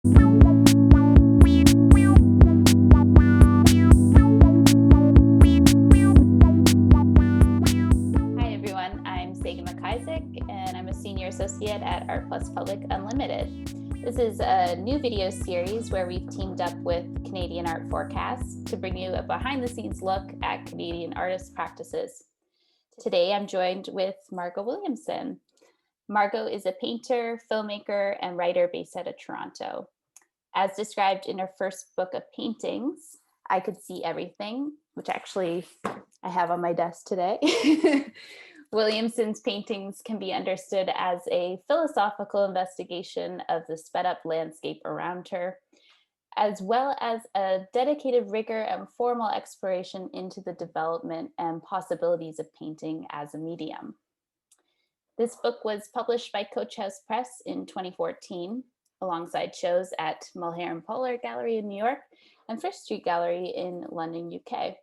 Hi everyone, I'm Sagan MacIsaac and I'm a senior associate at ART+PUBLIC UnLtd. This is a new video series where we've teamed up with Canadian Art Forecast to bring you a behind-the-scenes look at Canadian artists' practices. Today I'm joined with Margaux Williamson. Margaux is a painter, filmmaker, and writer based out of Toronto. As described in her first book of paintings, I Could See Everything, which actually I have on my desk today. Williamson's paintings can be understood as a philosophical investigation of the sped up landscape around her, as well as a dedicated rigor and formal exploration into the development and possibilities of painting as a medium. This book was published by Coach House Press in 2014, alongside shows at Mulhare and Polar Gallery in New York and First Street Gallery in London, UK.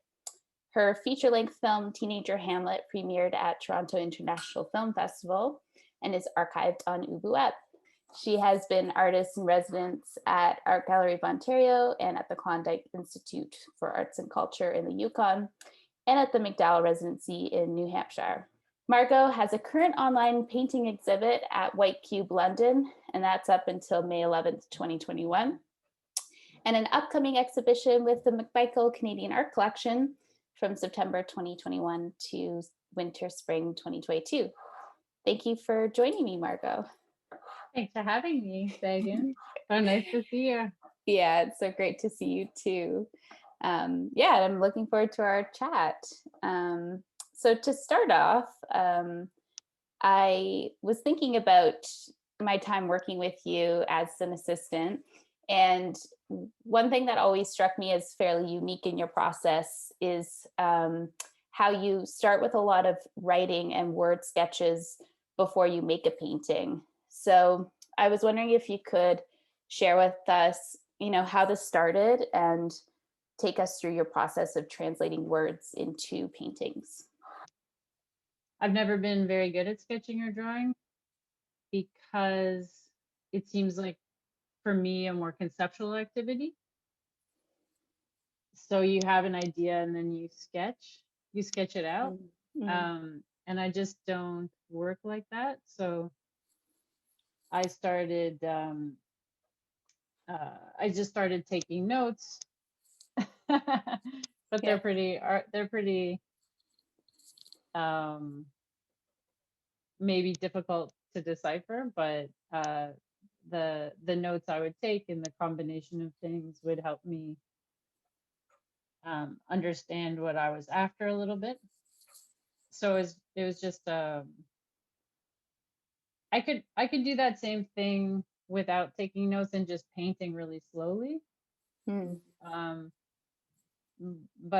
Her feature-length film, Teenager Hamlet, premiered at Toronto International Film Festival and is archived on UbuWeb. She has been artist in residence at Art Gallery of Ontario and at the Klondike Institute for Arts and Culture in the Yukon and at the MacDowell Residency in New Hampshire. Margaux has a current online painting exhibit at White Cube London, and that's up until May 11th, 2021, and an upcoming exhibition with the McMichael Canadian Art Collection from September 2021 to winter-spring 2022. Thank you for joining me, Margaux. Thanks for having me, Sagan. So nice to see you. Yeah, it's so great to see you too. Yeah, I'm looking forward to our chat. So to start off, I was thinking about my time working with you as an assistant, and one thing that always struck me as fairly unique in your process is how you start with a lot of writing and word sketches before you make a painting. So I was wondering if you could share with us, how this started and take us through your process of translating words into paintings. I've never been very good at sketching or drawing because it seems like, for me, a more conceptual activity. So you have an idea and then you sketch it out. Mm-hmm. And I just don't work like that. So I started, I just started taking notes, but they're pretty maybe difficult to decipher, but the notes I would take and the combination of things would help me understand what I was after a little bit. So it was just I could do that same thing without taking notes and just painting really slowly. But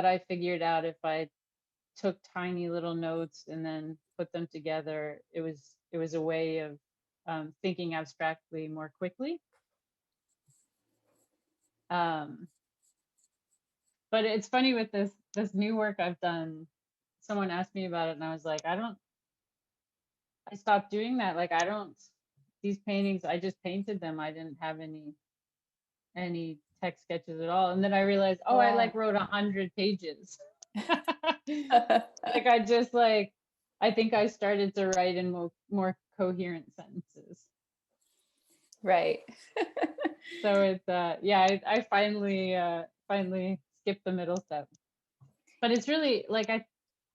I figured out if I took tiny little notes and then put them together, it was a way of thinking abstractly more quickly. But it's funny with this new work I've done. Someone asked me about it, and I was like, I stopped doing that. Like, these paintings, I just painted them. I didn't have any text sketches at all. And then I realized, Wow. I wrote 100 pages. Like, I think I started to write in more coherent sentences. Right. So it's I finally skipped the middle step. But it's really like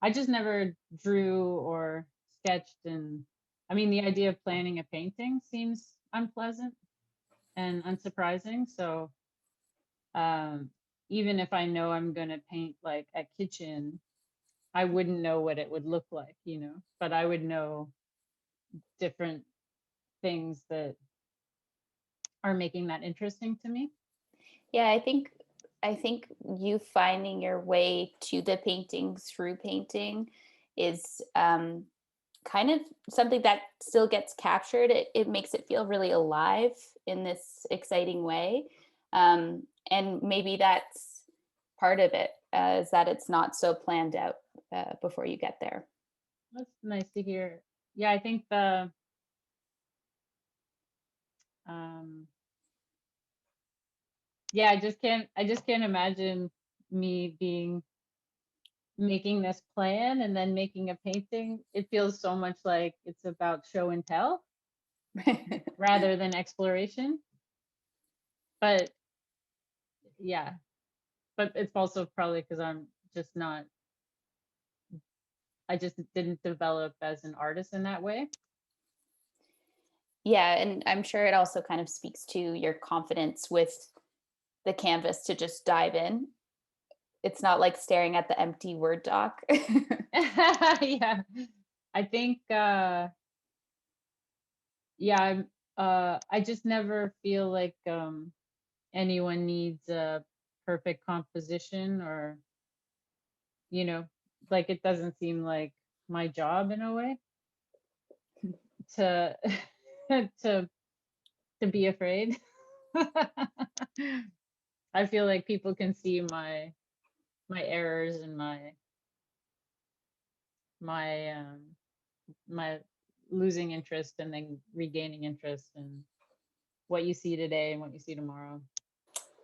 I just never drew or sketched, and I mean, the idea of planning a painting seems unpleasant and unsurprising. So even if I know I'm gonna paint like a kitchen, I wouldn't know what it would look like, but I would know different things that are making that interesting to me. Yeah, I think you finding your way to the painting through painting is kind of something that still gets captured. It makes it feel really alive in this exciting way. And maybe that's part of it, is that it's not so planned out before you get there. That's nice to hear. Yeah, I think the yeah, I just can't imagine me making this plan and then making a painting. It feels so much like it's about show and tell rather than exploration. But yeah, but it's also probably because I just didn't develop as an artist in that way. Yeah, and I'm sure it also kind of speaks to your confidence with the canvas to just dive in. It's not like staring at the empty Word doc. Yeah, I think yeah, I just never feel like anyone needs a perfect composition, or you know, like it doesn't seem like my job in a way to to to be afraid. I feel like people can see my errors and my my losing interest and then regaining interest, and what you see today and what you see tomorrow.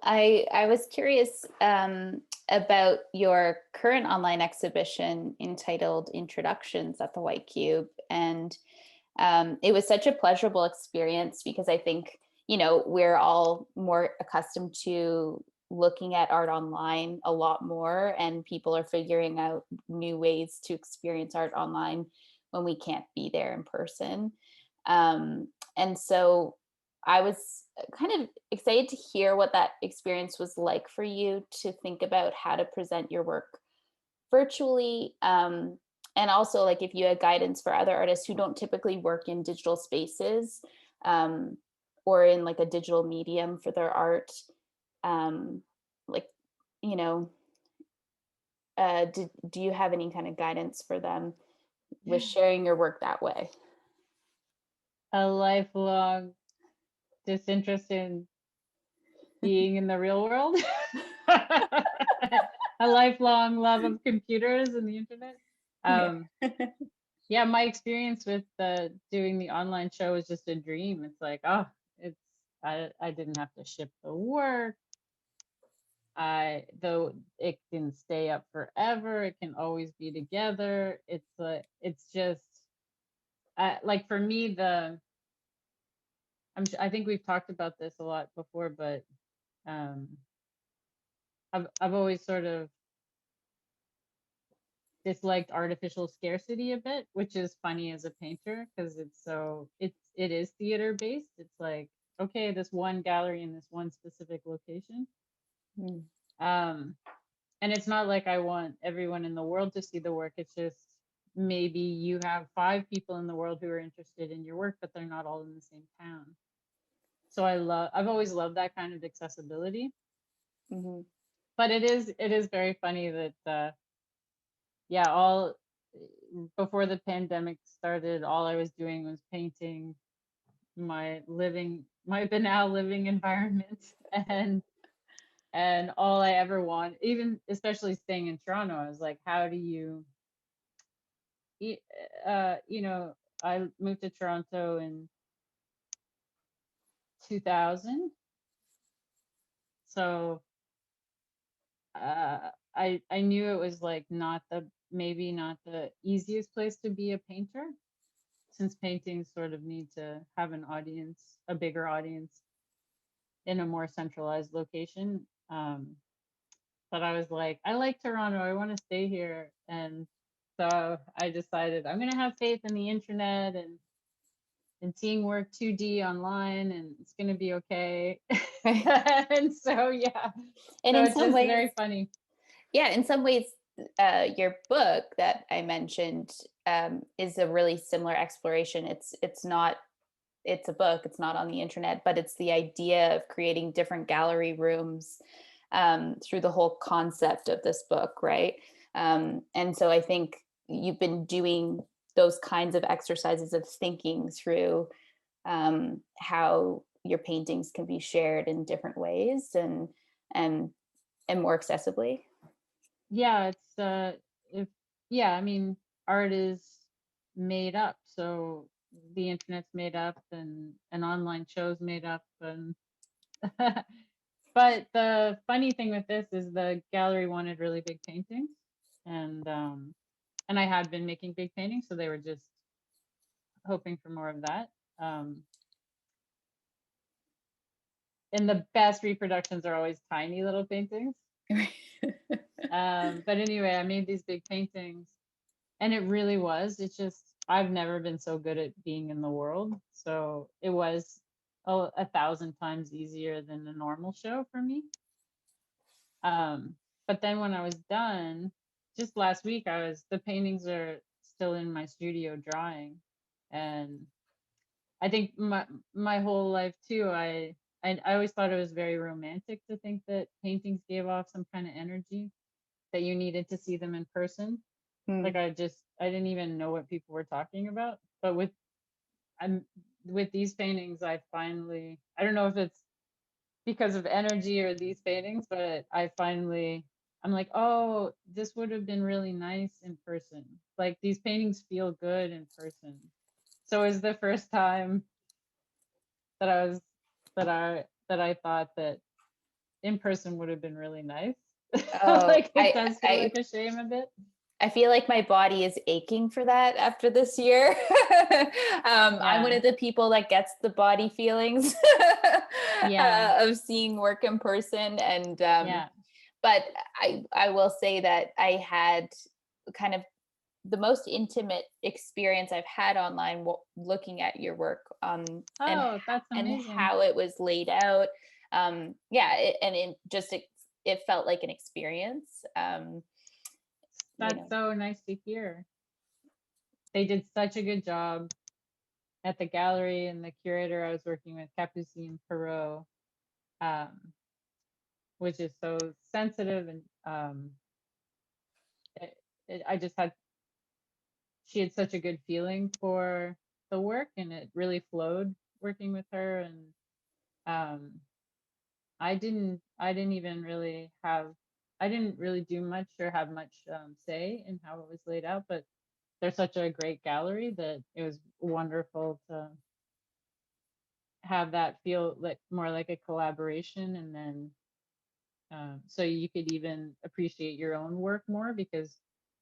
I was curious about your current online exhibition entitled Introductions at the White Cube. And it was such a pleasurable experience because I think, you know, we're all more accustomed to looking at art online a lot more, and people are figuring out new ways to experience art online when we can't be there in person. And so I was kind of excited to hear what that experience was like for you to think about how to present your work virtually. And also, like, if you had guidance for other artists who don't typically work in digital spaces, um, or in like a digital medium for their art, um, like, you know, do you have any kind of guidance for them with sharing your work that way? A lifelong disinterest in being in the real world. A lifelong love of computers and the internet. Um, yeah, my experience with doing the online show was just a dream. It's like, oh, it's I didn't have to ship the work. Though it can stay up forever, it can always be together. It's just like for me I think we've talked about this a lot before, but um, I've always sort of disliked artificial scarcity a bit, which is funny as a painter because it is theater based. It's like, okay, this one gallery in this one specific location. Mm. And it's not like I want everyone in the world to see the work. It's just maybe you have 5 people in the world who are interested in your work, but they're not all in the same town. So I've always loved that kind of accessibility. Mhm. But it is very funny that yeah, all before the pandemic started, all I was doing was painting my banal living environment, and all I ever want, even especially staying in Toronto, I was like, how do you you know, I moved to Toronto in 2000, so I knew it was like maybe not the easiest place to be a painter, since paintings sort of need to have an audience, a bigger audience in a more centralized location. But I was like, I like Toronto, I want to stay here. And so I decided I'm going to have faith in the internet and seeing work 2D online, and it's going to be okay. And so, yeah, And so in it's some just ways, very funny. yeah, in some ways, your book that I mentioned is a really similar exploration. It's not it's a book. It's not on the internet, but it's the idea of creating different gallery rooms through the whole concept of this book, right? And so I think you've been doing those kinds of exercises of thinking through how your paintings can be shared in different ways and and more accessibly. Yeah, it's if yeah, I mean, art is made up, so the internet's made up, and an online show's made up, and But the funny thing with this is the gallery wanted really big paintings, and I had been making big paintings, so they were just hoping for more of that. And the best reproductions are always tiny little paintings. But anyway, I made these big paintings, and it really was. It's just I've never been so good at being in the world, so it was 1,000 times easier than a normal show for me. But then when I was done, just last week, the paintings are still in my studio drying, and I think my whole life too, I always thought it was very romantic to think that paintings gave off some kind of energy, that you needed to see them in person. Like I didn't even know what people were talking about. But with these paintings, I don't know if it's because of energy or these paintings, but I'm like, oh, this would have been really nice in person. Like these paintings feel good in person. So it's the first time that I thought that in person would have been really nice. Oh, Like it does feel like a shame a bit. I feel like my body is aching for that after this year. I'm one of the people that gets the body feelings of seeing work in person. And but I will say that I had kind of the most intimate experience I've had online looking at your work, and that's amazing. And how it was laid out. And it felt like an experience. That's so nice to hear. They did such a good job at the gallery, and the curator I was working with, Capucine Perot, which is so sensitive, and she had such a good feeling for the work, and it really flowed working with her. And I didn't really do much or have much say in how it was laid out, but they're such a great gallery that it was wonderful to have that feel like more like a collaboration. And then so you could even appreciate your own work more because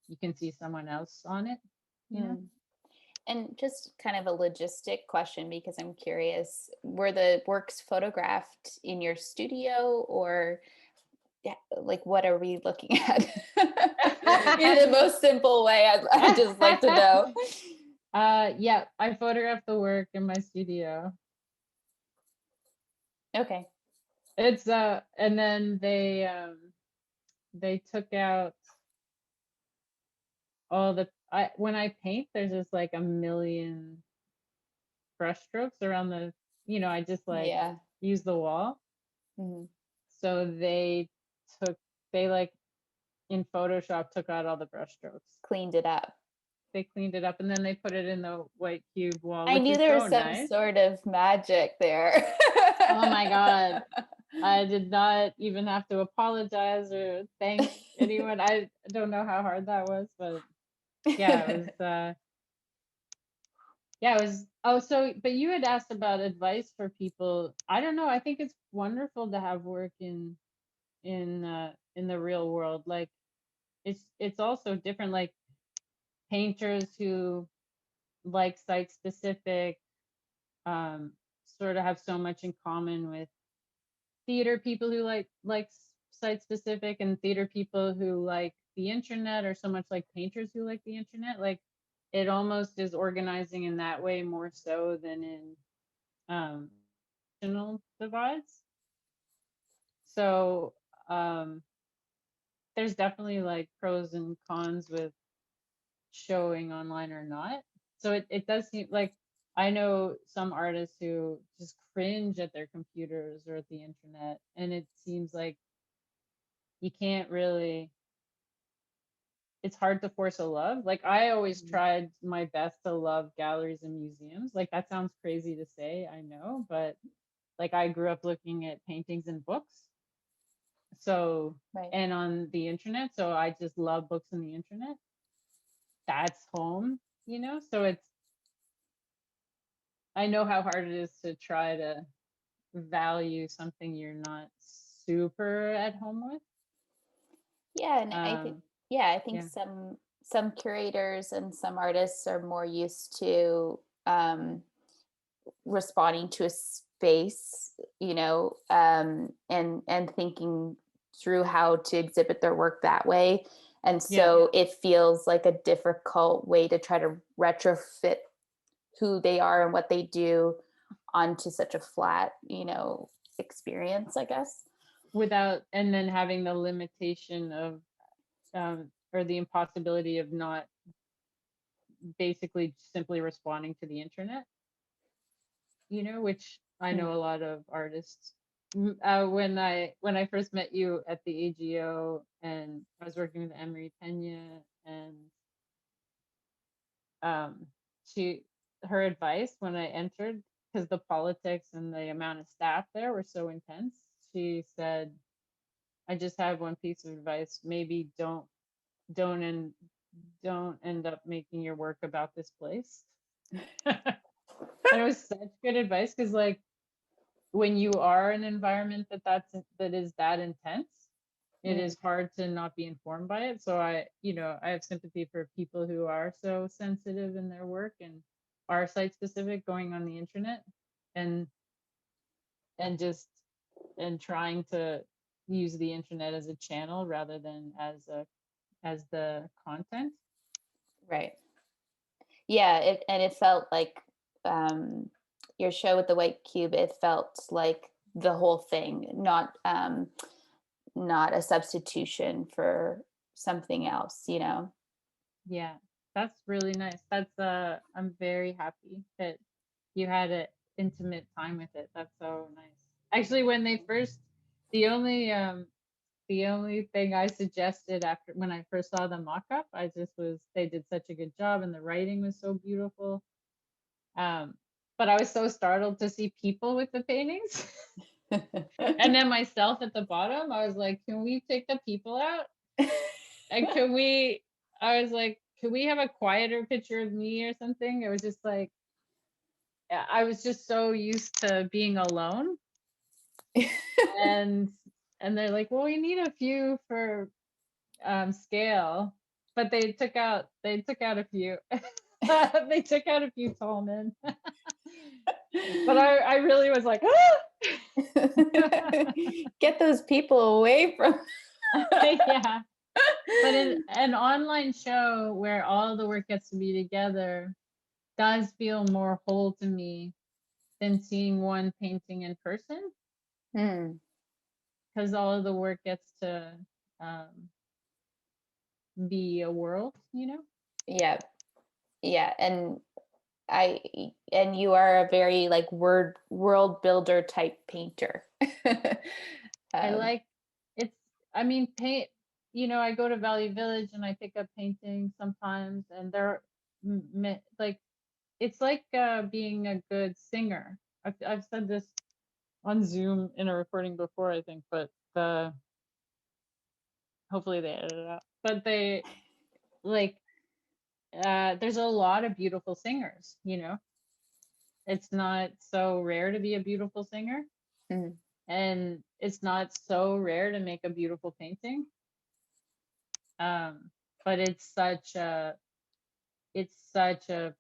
you can see someone else on it, you know? And just kind of a logistic question, because I'm curious, were the works photographed in your studio, or like what are we looking at? In the most simple way, I'd just like to know. Yeah, I photographed the work in my studio. Okay. It's and then they took out all when I paint, there's just like a million brush strokes around I just like use the wall. So they like in Photoshop took out all the brush strokes, cleaned it up. They cleaned it up, and then they put it in the white cube wall. I knew there was some nice. sort of magic there. Oh my God. I did not even have to apologize or thank anyone. I don't know how hard that was, but yeah, it was but you had asked about advice for people. I don't know. I think it's wonderful to have work in the real world. Like it's also different, like painters who like site specific sort of have so much in common with theater people who like site specific, and theater people who like the internet are so much like painters who like the internet. Like it almost is organizing in that way more so than in regional divides. So there's definitely like pros and cons with showing online or not. So it does seem like I know some artists who just cringe at their computers or at the internet, and it seems like you can't really, it's hard to force a love. Like I always tried my best to love galleries and museums. Like that sounds crazy to say, I know, but like I grew up looking at paintings and books. So, and on the internet, so I just love books and the internet. That's home, so I know how hard it is to try to value something you're not super at home with. Yeah, and I think Um, yeah, I think yeah, some curators and some artists are more used to responding to a space, and thinking through how to exhibit their work that way. And yeah, so it feels like a difficult way to try to retrofit who they are and what they do onto such a flat, experience, I guess. without and then having the limitation of or the impossibility of not basically simply responding to the internet, which I Mm. know a lot of artists. When I first met you at the AGO, and I was working with Emery Pena, and um, she her advice when I entered, because the politics and the amount of staff there were so intense, she said, "I just have one piece of advice: maybe don't end don't end up making your work about this place." And it was such good advice, because like when you are in an environment that is that intense, it Mm. is hard to not be informed by it. So I have sympathy for people who are so sensitive in their work and are site specific, going on the internet and just and trying to use the internet as a channel rather than as the content. Right. Yeah, it felt like your show with the white cube, it felt like the whole thing, not a substitution for something else. Yeah, that's really nice. I'm very happy that you had an intimate time with it. That's so nice. Actually, when they first, the only thing I suggested after when I first saw the mock-up, they did such a good job and the writing was so beautiful. Um, but I was so startled to see people with the paintings. And then myself at the bottom, I was like, can we take the people out? And I was like, could we have a quieter picture of me or something? It was just like, I was just so used to being alone. And they're like, well, we need a few for scale, but they took out a few. They took out a few tall men. But I really was like, Get those people away from. yeah. But an online show where all the work gets to be together does feel more whole to me than seeing one painting in person, Hmm. because all of the work gets to um, be a world. Yeah, yeah, I and you are a very like world builder type painter. I um, like it's. I mean, paint. I go to Valley Village and I pick up paintings sometimes, and they're like it's like being a good singer. I've said this on Zoom in a recording before, I think, but hopefully they edit it out. But they like there's a lot of beautiful singers. It's not so rare to be a beautiful singer, mm, and it's not so rare to make a beautiful painting. But it's such a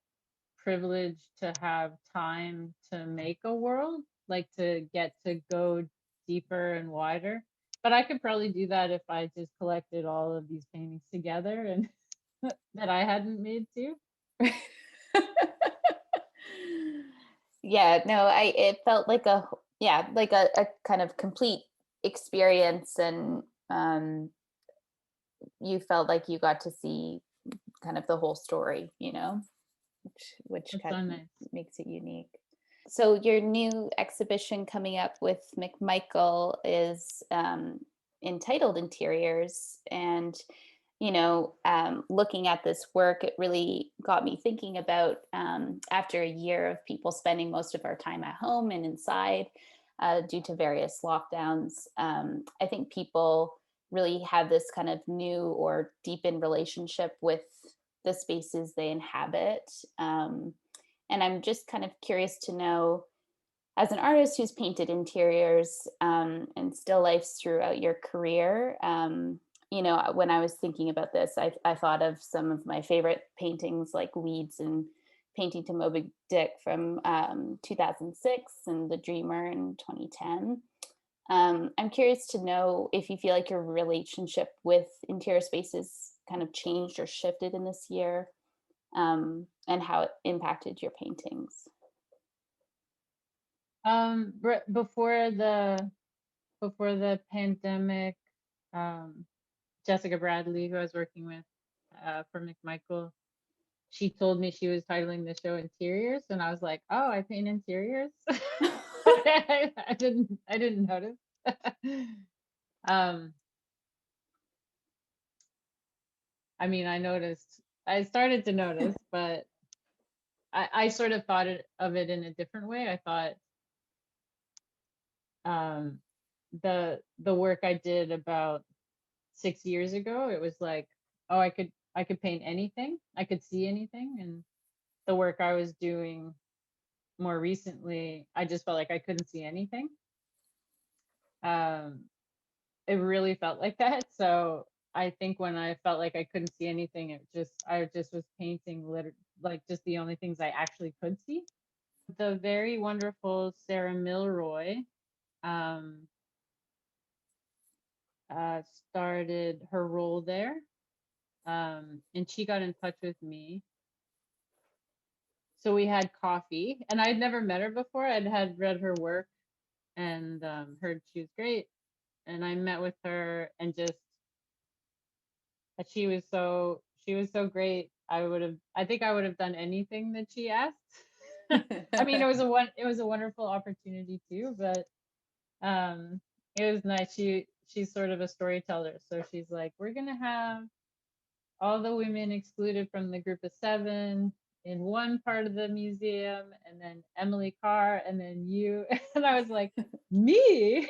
privilege to have time to make a world, like to get to go deeper and wider. But I could probably do that if I just collected all of these paintings together and that I hadn't made too. yeah, no, it felt like a kind of complete experience, and you felt like you got to see kind of the whole story, which That's kind so of nice. makes it unique. So your new exhibition coming up with McMichael is entitled Interiors, and looking at this work, it really got me thinking about after a year of people spending most of our time at home and inside due to various lockdowns. I think people really have this kind of new or deepened relationship with the spaces they inhabit. And I'm just kind of curious to know, as an artist who's painted interiors and still lifes throughout your career, when I was thinking about this, I thought of some of my favorite paintings like Weeds and Painting to Moby Dick from 2006 and The Dreamer in 2010. I'm curious to know if you feel like your relationship with interior spaces kind of changed or shifted in this year, and how it impacted your paintings. Before the pandemic, um, Jessica Bradley, who I was working with for McMichael, she told me she was titling the show Interiors, and I was like, oh, I paint interiors. I didn't notice. um, I mean, I started to notice, but I sort of thought of it in a different way. I thought um, the work I did about 6 years ago, it was like, oh, I could paint anything, I could see anything, and the work I was doing more recently, I just felt like I couldn't see anything. It really felt like that. So I think when I felt like I couldn't see anything, I just was painting like just the only things I actually could see. The very wonderful Sarah Milroy um, started her role there, and she got in touch with me. So we had coffee, and I'd never met her before. Had read her work and heard she was great, and I met with her, and just she was so great. I think I would have done anything that she asked. I mean, it was a wonderful opportunity too, but it was nice. She's sort of a storyteller, so she's like, we're gonna have all the women excluded from the group of 7 in one part of the museum, and then Emily Carr, and then you. And I was like, me?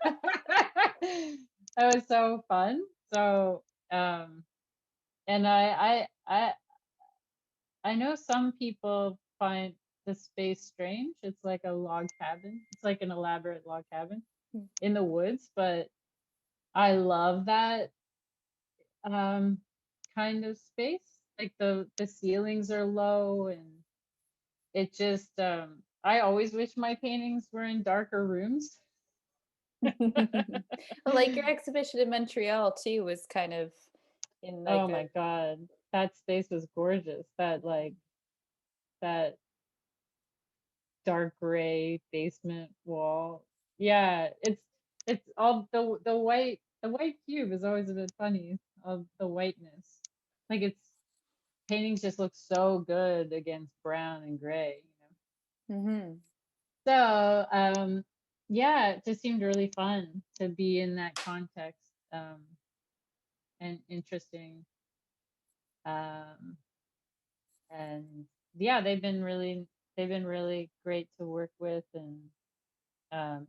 That was so fun. So and I know some people find the space strange. It's like a log cabin. It's like an elaborate log cabin in the woods, but I love that kind of space. Like the ceilings are low, and it just I always wish my paintings were in darker rooms. Like your exhibition in Montreal too was kind of in like Oh my God, that space was gorgeous. That dark gray basement wall. Yeah, it's all the white cube is always a bit funny of the whiteness. Like it's paintings just look so good against brown and gray, So yeah, it just seemed really fun to be in that context, and interesting. Um, and yeah, they've been really great to work with, and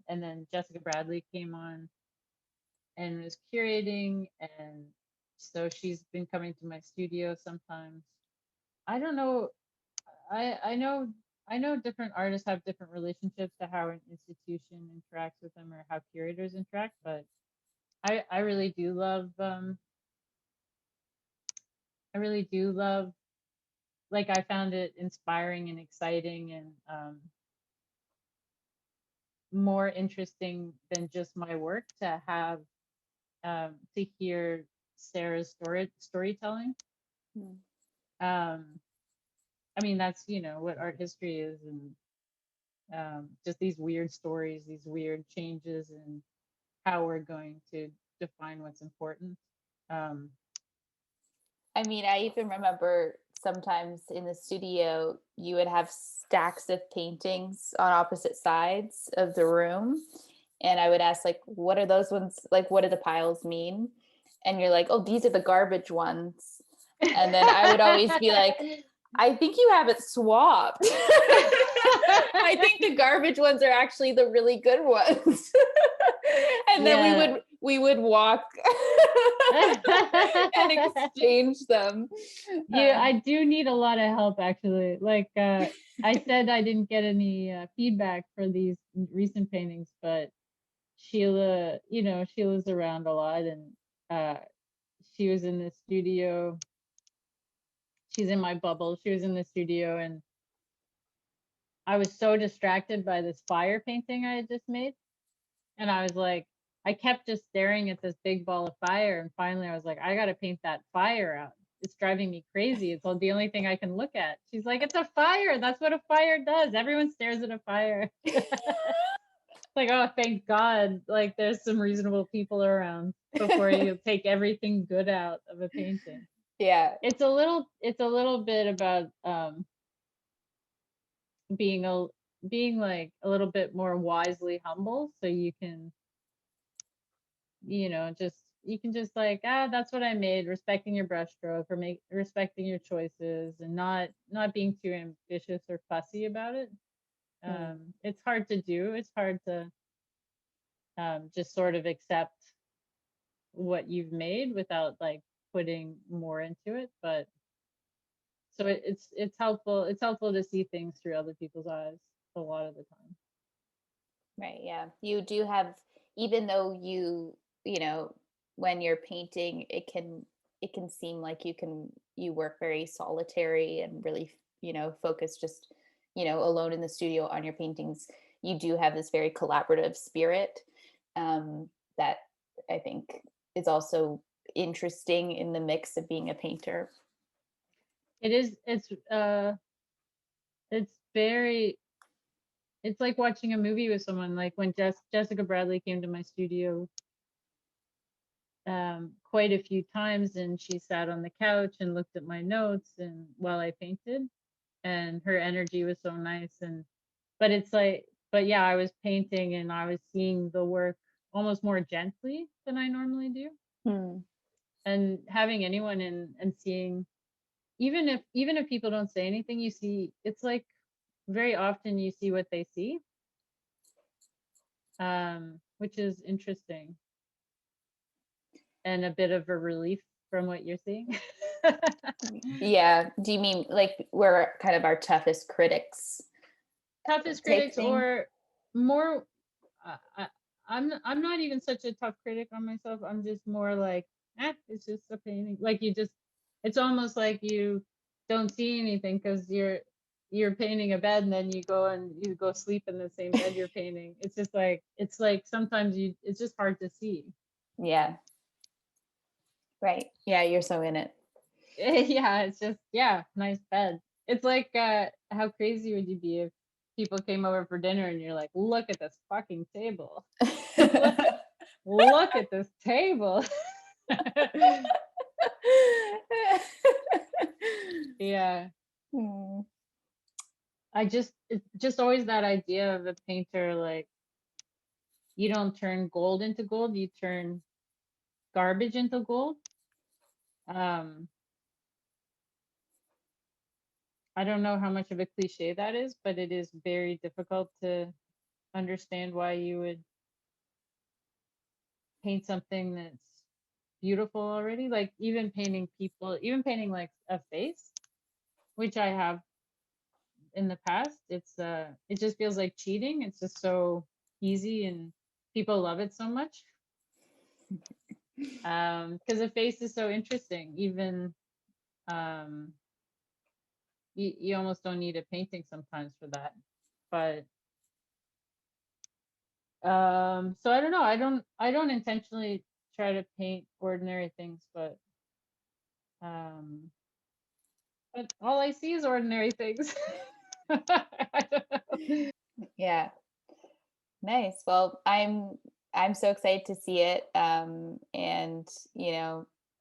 then Jessica Bradley came on and was curating, and so she's been coming to my studio sometimes. I don't know. I know different artists have different relationships to how an institution interacts with them or how curators interact, but I really do love I really do love, like, I found it inspiring and exciting, and more interesting than just my work to have to hear Sarah's storytelling. Um, I mean, that's what art history is, and just these weird stories, these weird changes, and how we're going to define what's important. I mean, I even remember sometimes in the studio, you would have stacks of paintings on opposite sides of the room. And I would ask, like, what are those ones? Like, what do the piles mean? And you're like, oh, these are the garbage ones. And then I would always be like, I think you have it swapped. I think the garbage ones are actually the really good ones. And then we would walk and exchange them. Yeah, I do need a lot of help actually. Like I said I didn't get any feedback for these recent paintings, but Sheila, Sheila's around a lot, and uh, she was in the studio. She's in my bubble. She was in the studio, and I was so distracted by this fire painting I had just made. And I was like, I kept just staring at this big ball of fire. And finally, I was like, I got to paint that fire out. It's driving me crazy. It's the only thing I can look at. She's like, it's a fire. That's what a fire does. Everyone stares at a fire. Like, oh, thank God. Like, there's some reasonable people around before you take everything good out of a painting. Yeah. It's a little bit about being like a little bit more wisely humble, so you can just like, that's what I made, respecting your brushstroke, or respecting your choices, and not being too ambitious or fussy about it. It's hard to do. It's hard to just sort of accept what you've made without like putting more into it. But so it's helpful to see things through other people's eyes a lot of the time. Right. Yeah. You do have, even though when you're painting, it can seem like you work very solitary and really, focus just, alone in the studio on your paintings. You do have this very collaborative spirit, that I think is also interesting in the mix of being a painter. It is. It's very. It's like watching a movie with someone. Like when Jessica Bradley came to my studio quite a few times, and she sat on the couch and looked at my notes and while I painted, and her energy was so nice. But yeah, I was painting and I was seeing the work almost more gently than I normally do. And having anyone in and seeing, even if people don't say anything, you see, it's like very often you see what they see, which is interesting and a bit of a relief from what you're seeing. Yeah. Do you mean like we're kind of our toughest critics? Toughest critics, or more, I'm not even such a tough critic on myself. I'm just more like, it's just a painting. Like it's almost like you don't see anything because you're painting a bed, and then you go sleep in the same bed you're painting. It's like sometimes it's just hard to see. Yeah. Right. Yeah, you're so in it. Yeah, it's just, nice bed. It's like, how crazy would you be if people came over for dinner and you're like, look at this fucking table. Look at this table. Yeah. It's just always that idea of a painter, like, you don't turn gold into gold, you turn garbage into gold. I don't know how much of a cliche that is, but it is very difficult to understand why you would paint something that's beautiful already. Like even painting like a face, which I have in the past, it just feels like cheating. It's just so easy and people love it so much. Because a face is so interesting. Even you almost don't need a painting sometimes for that. But so I don't know. I don't intentionally try to paint ordinary things, but all I see is ordinary things. I don't know. Yeah. Nice. Well, I'm so excited to see it. And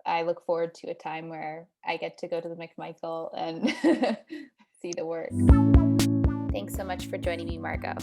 I look forward to a time where I get to go to the McMichael and see the work. Thanks so much for joining me, Margaux.